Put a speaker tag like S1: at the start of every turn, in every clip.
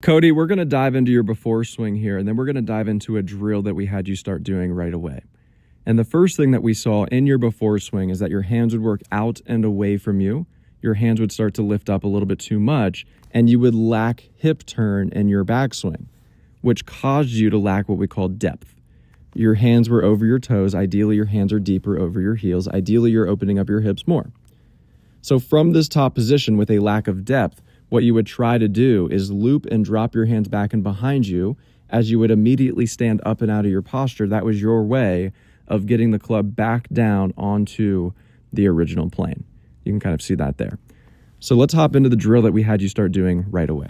S1: Cody, we're going to dive into your before swing here, and then we're going to dive into a drill that we had you start doing right away. And the first thing that we saw in your before swing is that your hands would work out and away from you. Your hands would start to lift up a little bit too much, and you would lack hip turn in your backswing, which caused you to lack what we call depth. Your hands were over your toes. Ideally, your hands are deeper over your heels. Ideally, you're opening up your hips more. So from this top position with a lack of depth, what you would try to do is loop and drop your hands back and behind you as you would immediately stand up and out of your posture. That was your way of getting the club back down onto the original plane. You can kind of see that there. So let's hop into the drill that we had you start doing right away.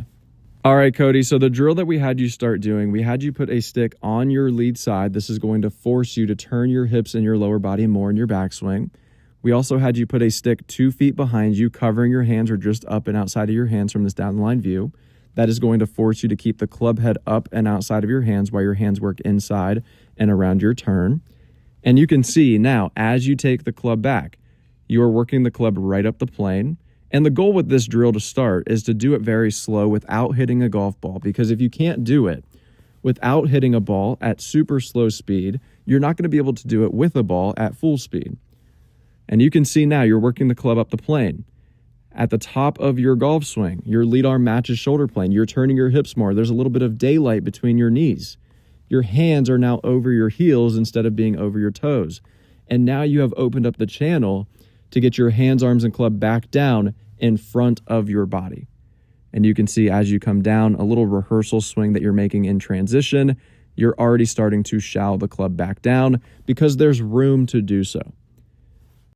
S1: All right, Cody, so the drill that we had you start doing, we had you put a stick on your lead side. This is going to force you to turn your hips and your lower body more in your backswing. We also had you put a stick 2 feet behind you, covering your hands or just up and outside of your hands from this down the line view. That is going to force you to keep the club head up and outside of your hands while your hands work inside and around your turn. And you can see now, as you take the club back, you are working the club right up the plane. And the goal with this drill to start is to do it very slow without hitting a golf ball, because if you can't do it without hitting a ball at super slow speed, you're not going to be able to do it with a ball at full speed. And you can see now you're working the club up the plane. At the top of your golf swing, your lead arm matches shoulder plane. You're turning your hips more. There's a little bit of daylight between your knees. Your hands are now over your heels instead of being over your toes. And now you have opened up the channel to get your hands, arms, and club back down in front of your body. And you can see as you come down, a little rehearsal swing that you're making in transition, you're already starting to shallow the club back down because there's room to do so.